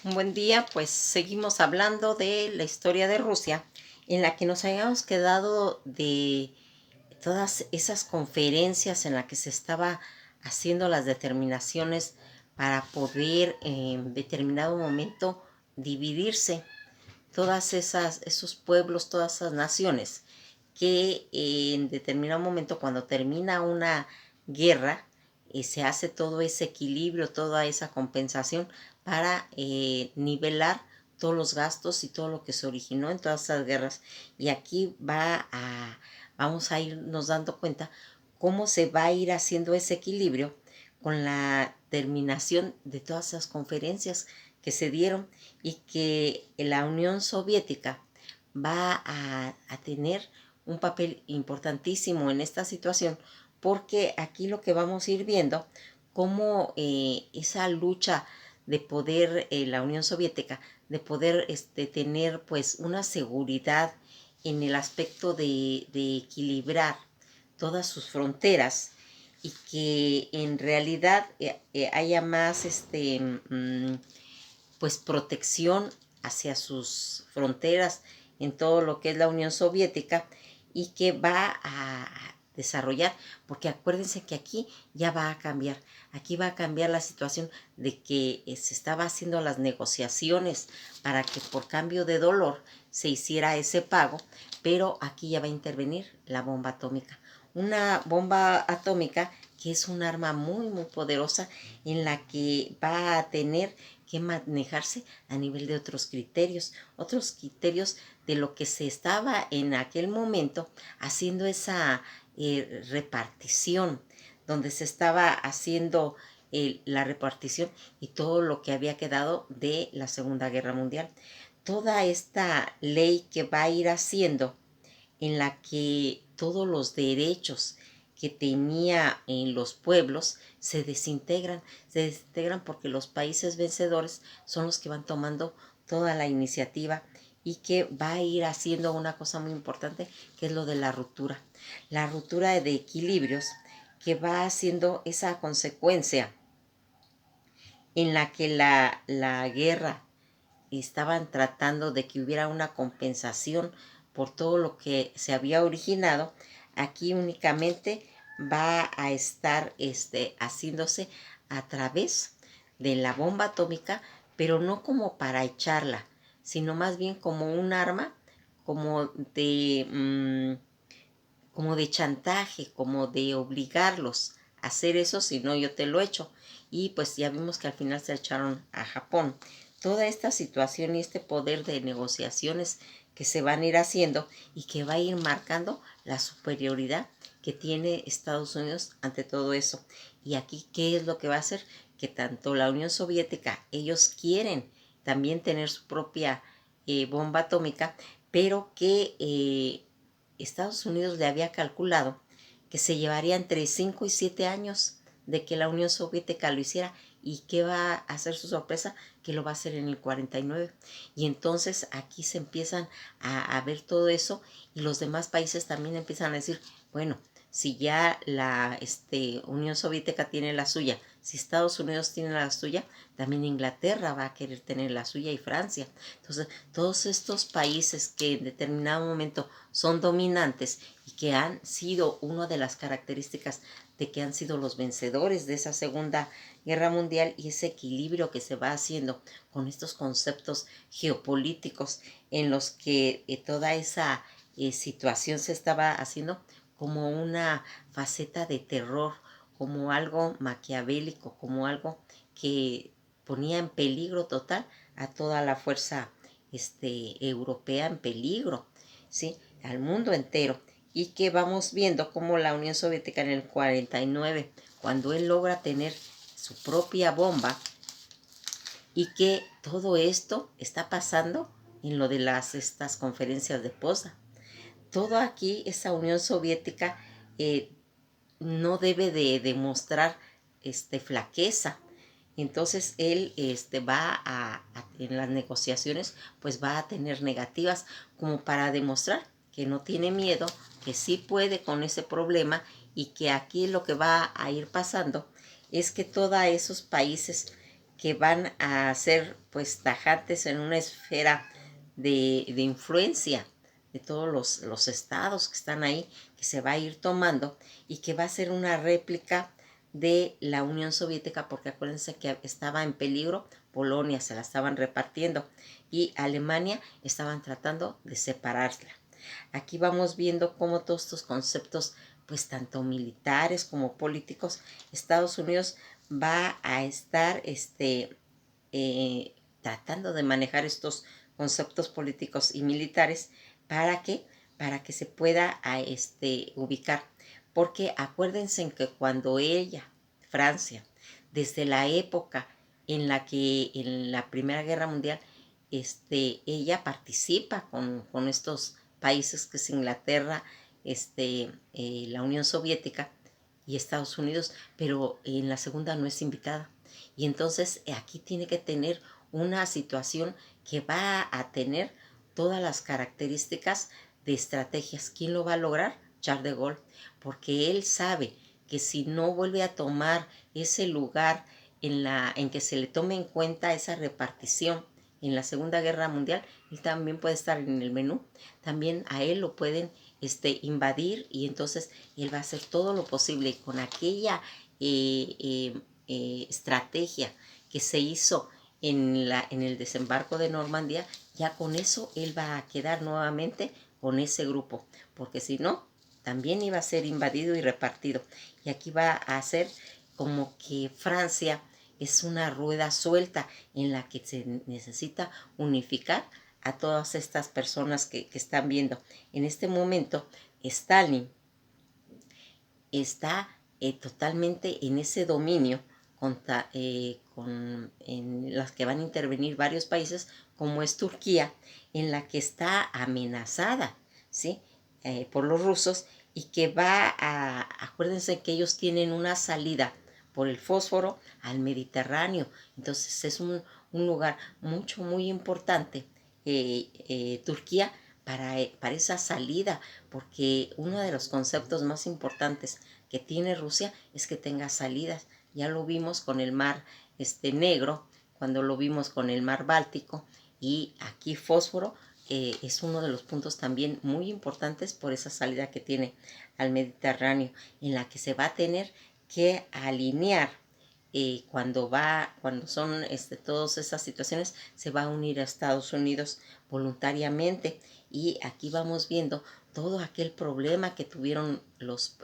Un buen día, pues seguimos hablando de la historia de Rusia, en la que nos habíamos quedado de todas esas conferencias en las que se estaba haciendo las determinaciones para poder en determinado momento dividirse esos pueblos, todas esas naciones que en determinado momento, cuando termina una guerra, se hace todo ese equilibrio, toda esa compensación para nivelar todos los gastos y todo lo que se originó en todas esas guerras. Y aquí vamos a irnos dando cuenta cómo se va a ir haciendo ese equilibrio con la terminación de todas esas conferencias que se dieron y que la Unión Soviética va a tener un papel importantísimo en esta situación, porque aquí lo que vamos a ir viendo, cómo esa lucha de poder, la Unión Soviética, de poder tener pues una seguridad en el aspecto de equilibrar todas sus fronteras y que en realidad haya más pues protección hacia sus fronteras en todo lo que es la Unión Soviética y que va a desarrollar, porque acuérdense que aquí ya va a cambiar, aquí va a cambiar la situación de que se estaba haciendo las negociaciones para que por cambio de dolor se hiciera ese pago, pero aquí ya va a intervenir la bomba atómica, una bomba atómica que es un arma muy muy poderosa en la que va a tener que manejarse a nivel de otros criterios de lo que se estaba en aquel momento haciendo esa repartición, donde se estaba haciendo la repartición y todo lo que había quedado de la Segunda Guerra Mundial. Toda esta ley que va a ir haciendo en la que todos los derechos que tenía en los pueblos se desintegran porque los países vencedores son los que van tomando toda la iniciativa y que va a ir haciendo una cosa muy importante que es lo de la ruptura de equilibrios que va haciendo esa consecuencia en la que la guerra estaban tratando de que hubiera una compensación por todo lo que se había originado, aquí únicamente va a estar haciéndose a través de la bomba atómica, pero no como para echarla, sino más bien como un arma, como como de chantaje, como de obligarlos a hacer eso, si no yo te lo echo. Y pues ya vimos que al final se echaron a Japón. Toda esta situación y este poder de negociaciones que se van a ir haciendo y que va a ir marcando la superioridad que tiene Estados Unidos ante todo eso. Y aquí, ¿qué es lo que va a hacer? Que tanto la Unión Soviética, ellos quieren también tener su propia bomba atómica, pero que Estados Unidos le había calculado que se llevaría entre 5 y 7 años de que la Unión Soviética lo hiciera. ¿Y qué va a hacer su sorpresa? Que lo va a hacer en el 49. Y entonces aquí se empiezan a ver todo eso y los demás países también empiezan a decir, bueno, si ya la Unión Soviética tiene la suya, si Estados Unidos tiene la suya, también Inglaterra va a querer tener la suya y Francia. Entonces, todos estos países que en determinado momento son dominantes y que han sido una de las características de que han sido los vencedores de esa Segunda Guerra Mundial y ese equilibrio que se va haciendo con estos conceptos geopolíticos en los que toda esa situación se estaba haciendo como una faceta de terror, como algo maquiavélico, como algo que ponía en peligro total a toda la fuerza europea en peligro, ¿sí? Al mundo entero. Y que vamos viendo cómo la Unión Soviética en el 49, cuando él logra tener su propia bomba, y que todo esto está pasando en lo de estas conferencias de Potsdam. Todo aquí, esa Unión Soviética no debe de demostrar flaqueza. Entonces él en las negociaciones pues va a tener negativas como para demostrar que no tiene miedo, que sí puede con ese problema y que aquí lo que va a ir pasando es que todos esos países que van a ser pues tajantes en una esfera de influencia de todos los estados que están ahí, que se va a ir tomando y que va a ser una réplica de la Unión Soviética, porque acuérdense que estaba en peligro Polonia, se la estaban repartiendo, y Alemania estaban tratando de separarla. Aquí vamos viendo cómo todos estos conceptos, pues tanto militares como políticos, Estados Unidos va a estar tratando de manejar estos conceptos políticos y militares. ¿Para qué? Para que se pueda ubicar. Porque acuérdense que cuando ella, Francia, desde la época en la Primera Guerra Mundial, ella participa con estos países que es Inglaterra, la Unión Soviética y Estados Unidos, pero en la segunda no es invitada. Y entonces aquí tiene que tener una situación que va a tener todas las características de estrategias. ¿Quién lo va a lograr? Charles de Gaulle, porque él sabe que si no vuelve a tomar ese lugar en que se le tome en cuenta esa repartición en la Segunda Guerra Mundial, él también puede estar en el menú, también a él lo pueden invadir, y entonces él va a hacer todo lo posible con aquella estrategia que se hizo en el desembarco de Normandía. Ya con eso él va a quedar nuevamente con ese grupo, porque si no, también iba a ser invadido y repartido. Y aquí va a ser como que Francia es una rueda suelta en la que se necesita unificar a todas estas personas que están viendo. En este momento, Stalin está totalmente en ese dominio en las que van a intervenir varios países, como es Turquía, en la que está amenazada, ¿sí? Por los rusos, y que acuérdense que ellos tienen una salida por el fósforo al Mediterráneo. Entonces es un lugar muy importante, Turquía, para esa salida, porque uno de los conceptos más importantes que tiene Rusia es que tenga salidas. Ya lo vimos con el mar Negro, cuando lo vimos con el mar Báltico, y aquí fósforo es uno de los puntos también muy importantes por esa salida que tiene al Mediterráneo, en la que se va a tener que alinear. Cuando son todas esas situaciones, se va a unir a Estados Unidos voluntariamente. Y aquí vamos viendo todo aquel problema que tuvieron los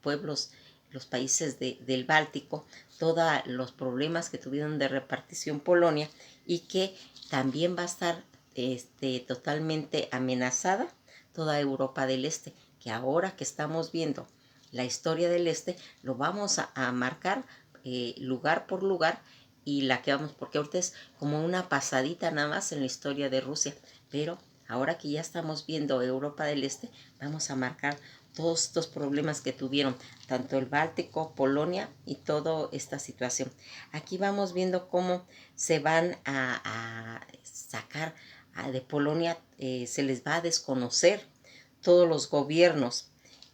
pueblos, los países del Báltico, todos los problemas que tuvieron de repartición Polonia, y que también va a estar totalmente amenazada toda Europa del Este, que ahora que estamos viendo la historia del Este, lo vamos a marcar lugar por lugar, y la que vamos, porque ahorita es como una pasadita nada más en la historia de Rusia, pero ahora que ya estamos viendo Europa del Este, vamos a marcar todos estos problemas que tuvieron, tanto el Báltico, Polonia y toda esta situación. Aquí vamos viendo cómo se van a sacar de Polonia, se les va a desconocer todos los gobiernos,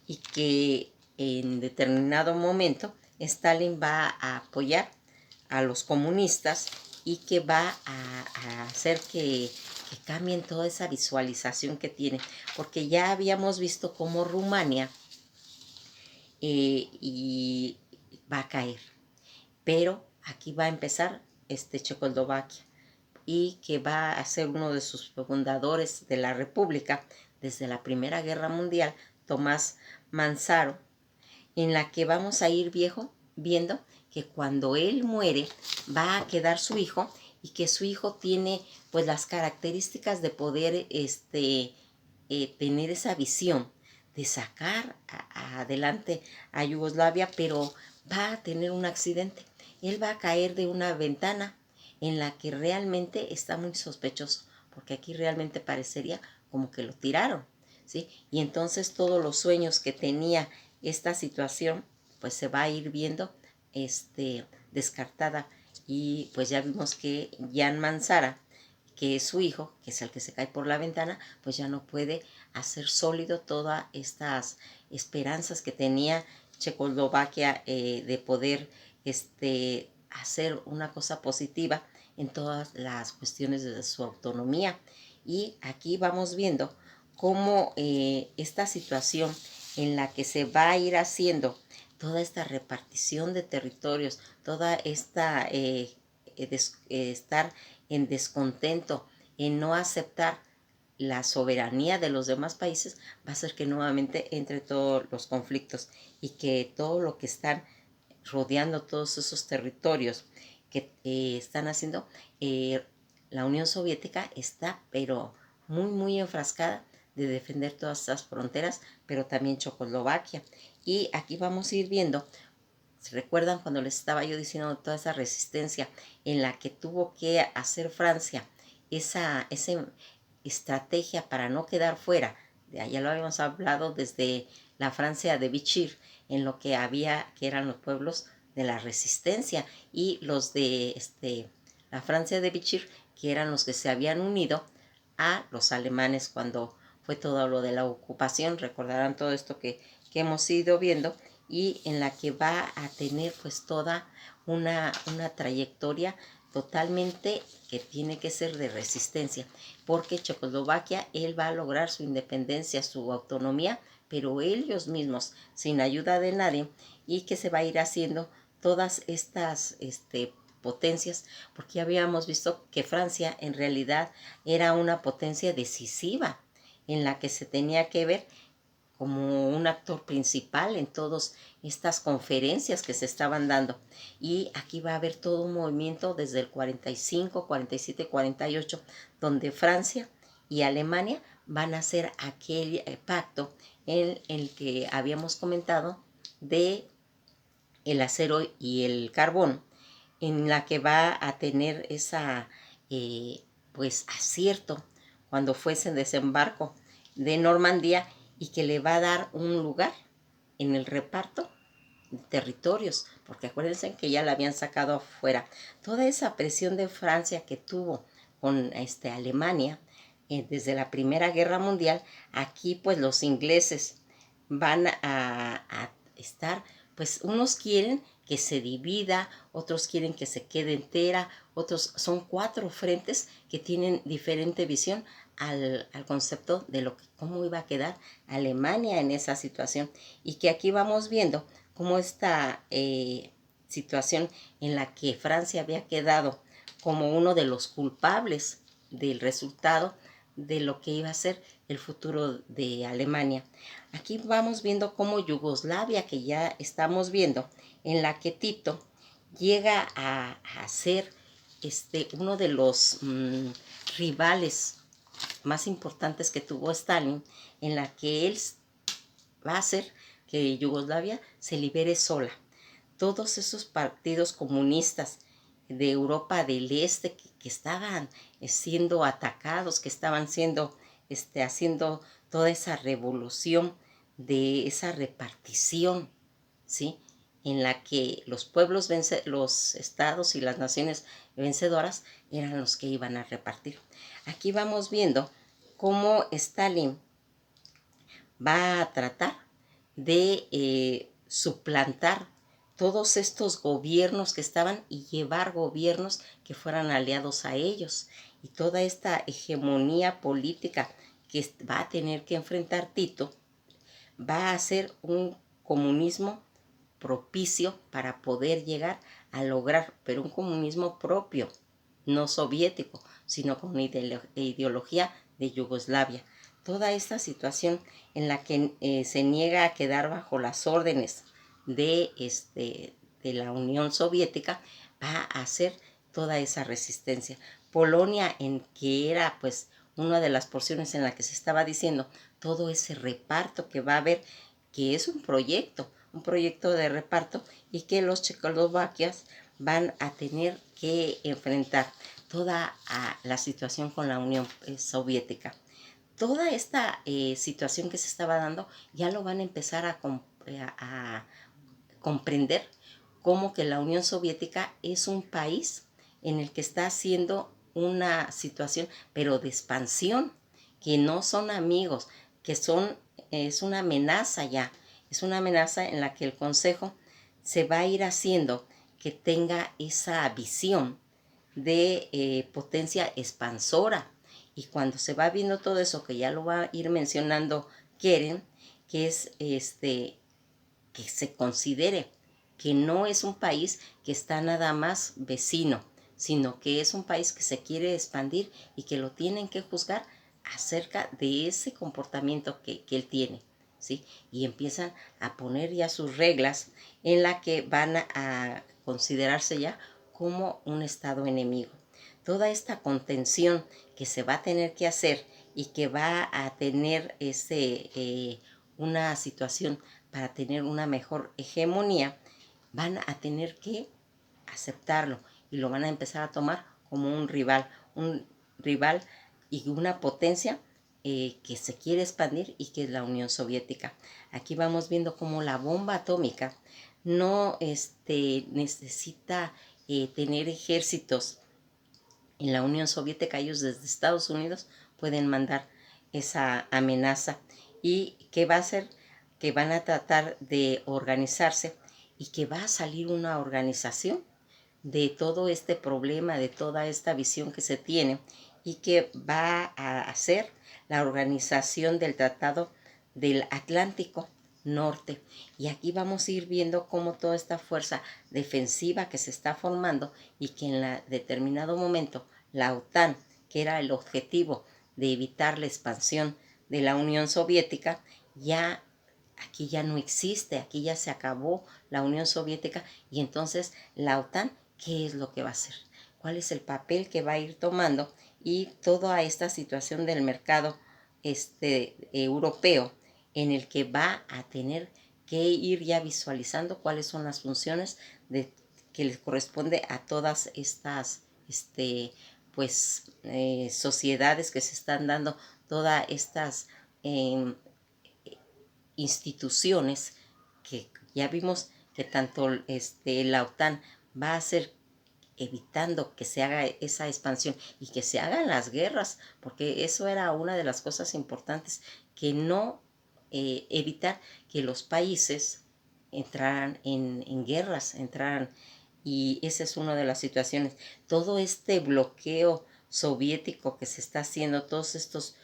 y que en determinado momento Stalin va a apoyar a los comunistas, y que va a hacer que cambien toda esa visualización que tiene, porque ya habíamos visto cómo Rumania y va a caer, pero aquí va a empezar Checoslovaquia, y que va a ser uno de sus fundadores de la República desde la Primera Guerra Mundial, Tomás Manzaro, en la que vamos a ir viendo que cuando él muere va a quedar su hijo, y que su hijo tiene pues las características de poder tener esa visión de sacar adelante a Yugoslavia, pero va a tener un accidente. Él va a caer de una ventana en la que realmente está muy sospechoso, porque aquí realmente parecería como que lo tiraron, ¿sí? Y entonces todos los sueños que tenía esta situación, pues se va a ir viendo descartada. Y pues ya vimos que Jan Manzara, que es su hijo, que es el que se cae por la ventana, pues ya no puede hacer sólido todas estas esperanzas que tenía Checoslovaquia de poder hacer una cosa positiva en todas las cuestiones de su autonomía. Y aquí vamos viendo cómo esta situación en la que se va a ir haciendo toda esta repartición de territorios, toda esta estar en descontento, en no aceptar la soberanía de los demás países, va a hacer que nuevamente entre todos los conflictos y que todo lo que están rodeando todos esos territorios que están haciendo, la Unión Soviética está pero muy enfrascada de defender todas esas fronteras, pero también Checoslovaquia. Y aquí vamos a ir viendo, ¿se recuerdan cuando les estaba yo diciendo toda esa resistencia en la que tuvo que hacer Francia esa estrategia para no quedar fuera? Ya lo habíamos hablado desde la Francia de Vichy, en lo que había, que eran los pueblos de la resistencia, y los de la Francia de Vichy, que eran los que se habían unido a los alemanes cuando fue todo lo de la ocupación. Recordarán todo esto que hemos ido viendo, y en la que va a tener pues toda una trayectoria totalmente que tiene que ser de resistencia, porque Checoslovaquia, él va a lograr su independencia, su autonomía, pero ellos mismos, sin ayuda de nadie, y que se va a ir haciendo todas estas potencias, porque ya habíamos visto que Francia en realidad era una potencia decisiva, en la que se tenía que ver como un actor principal en todas estas conferencias que se estaban dando. Y aquí va a haber todo un movimiento desde el 45, 47, 48, donde Francia y Alemania van a hacer aquel pacto en el que habíamos comentado de el acero y el carbón, en la que va a tener esa pues acierto cuando fuese en desembarco de Normandía, y que le va a dar un lugar en el reparto de territorios, porque acuérdense que ya la habían sacado afuera. Toda esa presión de Francia que tuvo con Alemania desde la Primera Guerra Mundial, aquí pues los ingleses van a estar, pues unos quieren que se divida, otros quieren que se quede entera, otros, son 4 frentes que tienen diferente visión al concepto de cómo iba a quedar Alemania en esa situación, y que aquí vamos viendo cómo esta situación en la que Francia había quedado como uno de los culpables del resultado de lo que iba a ser el futuro de Alemania. Aquí vamos viendo cómo Yugoslavia, que ya estamos viendo, en la que Tito llega a ser uno de los rivales más importantes que tuvo Stalin, en la que él va a hacer que Yugoslavia se libere sola. Todos esos partidos comunistas de Europa del Este que estaban siendo atacados, que estaban siendo haciendo toda esa revolución de esa repartición, ¿sí? En la que los pueblos, los estados y las naciones vencedoras eran los que iban a repartir. Aquí vamos viendo cómo Stalin va a tratar de suplantar todos estos gobiernos que estaban y llevar gobiernos que fueran aliados a ellos, y toda esta hegemonía política que va a tener que enfrentar Tito va a ser un comunismo propicio para poder llegar a lograr, pero un comunismo propio, no soviético, sino con una ideología de Yugoslavia. Toda esta situación en la que se niega a quedar bajo las órdenes de la Unión Soviética, va a hacer toda esa resistencia. Polonia, en que era pues una de las porciones en la que se estaba diciendo todo ese reparto que va a haber, que es un proyecto de reparto, y que los checoslovaquias van a tener que enfrentar toda la situación con la Unión Soviética. Toda esta situación que se estaba dando ya lo van a empezar a comprender, como que la Unión Soviética es un país en el que está haciendo una situación, pero de expansión, que no son amigos, que es una amenaza ya, es una amenaza en la que el Consejo se va a ir haciendo que tenga esa visión de potencia expansora. Y cuando se va viendo todo eso, que ya lo va a ir mencionando Keren, que es que se considere que no es un país que está nada más vecino, sino que es un país que se quiere expandir y que lo tienen que juzgar acerca de ese comportamiento que él tiene, ¿sí? Y empiezan a poner ya sus reglas en la que van a considerarse ya como un estado enemigo. Toda esta contención que se va a tener que hacer y que va a tener una situación para tener una mejor hegemonía, van a tener que aceptarlo y lo van a empezar a tomar como un rival y una potencia que se quiere expandir y que es la Unión Soviética. Aquí vamos viendo cómo la bomba atómica no necesita tener ejércitos en la Unión Soviética. Ellos desde Estados Unidos pueden mandar esa amenaza. ¿Y qué va a hacer? Que van a tratar de organizarse y que va a salir una organización de todo este problema, de toda esta visión que se tiene y que va a hacer la organización del Tratado del Atlántico Norte. Y aquí vamos a ir viendo cómo toda esta fuerza defensiva que se está formando y que en determinado momento la OTAN, que era el objetivo de evitar la expansión de la Unión Soviética, ya aquí ya no existe, aquí ya se acabó la Unión Soviética y entonces la OTAN, ¿qué es lo que va a hacer? ¿Cuál es el papel que va a ir tomando? Y toda esta situación del mercado europeo en el que va a tener que ir ya visualizando cuáles son las funciones que les corresponde a todas estas sociedades que se están dando, todas estas instituciones que ya vimos que tanto la OTAN va a ser evitando que se haga esa expansión y que se hagan las guerras, porque eso era una de las cosas importantes, que no evitar que los países entraran en guerras, y esa es una de las situaciones. Todo este bloqueo soviético que se está haciendo, todos estos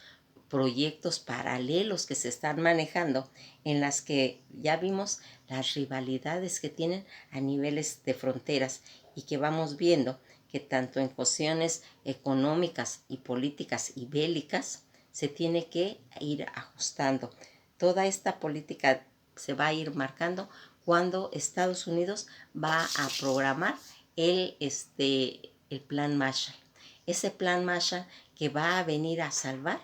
proyectos paralelos que se están manejando, en las que ya vimos las rivalidades que tienen a niveles de fronteras y que vamos viendo que tanto en cuestiones económicas y políticas y bélicas se tiene que ir ajustando. Toda esta política se va a ir marcando cuando Estados Unidos va a programar el plan Marshall. Ese plan Marshall que va a venir a salvar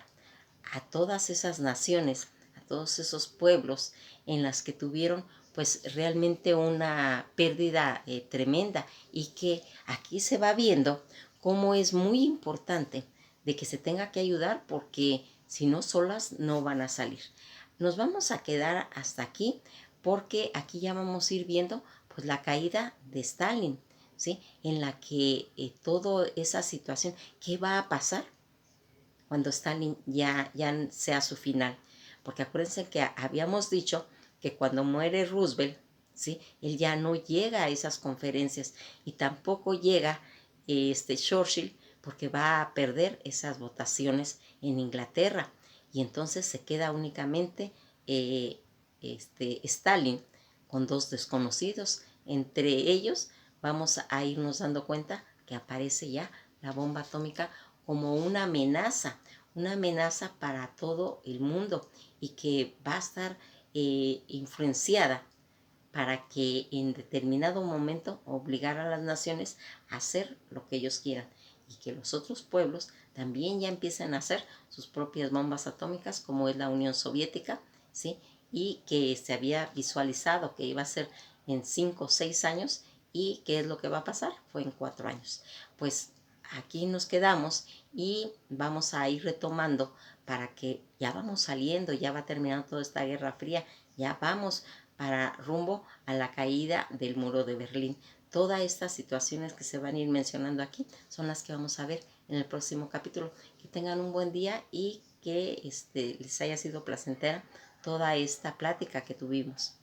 a todas esas naciones, a todos esos pueblos en las que tuvieron pues realmente una pérdida tremenda, y que aquí se va viendo cómo es muy importante de que se tenga que ayudar, porque si no, solas no van a salir. Nos vamos a quedar hasta aquí porque aquí ya vamos a ir viendo pues la caída de Stalin, ¿sí? En la que toda esa situación, ¿qué va a pasar cuando Stalin ya sea su final? Porque acuérdense que habíamos dicho que cuando muere Roosevelt, ¿sí? Él ya no llega a esas conferencias y tampoco llega Churchill, porque va a perder esas votaciones en Inglaterra, y entonces se queda únicamente Stalin con dos desconocidos. Entre ellos vamos a irnos dando cuenta que aparece ya la bomba atómica como una amenaza para todo el mundo, y que va a estar influenciada para que en determinado momento obligar a las naciones a hacer lo que ellos quieran, y que los otros pueblos también ya empiezan a hacer sus propias bombas atómicas, como es la Unión Soviética, ¿sí? Y que se había visualizado que iba a ser en 5 o 6 años, y qué es lo que va a pasar, fue en 4 años. Pues aquí nos quedamos y vamos a ir retomando, para que ya vamos saliendo, ya va terminando toda esta Guerra Fría, ya vamos para rumbo a la caída del muro de Berlín. Todas estas situaciones que se van a ir mencionando aquí son las que vamos a ver en el próximo capítulo. Que tengan un buen día y que les haya sido placentera toda esta plática que tuvimos.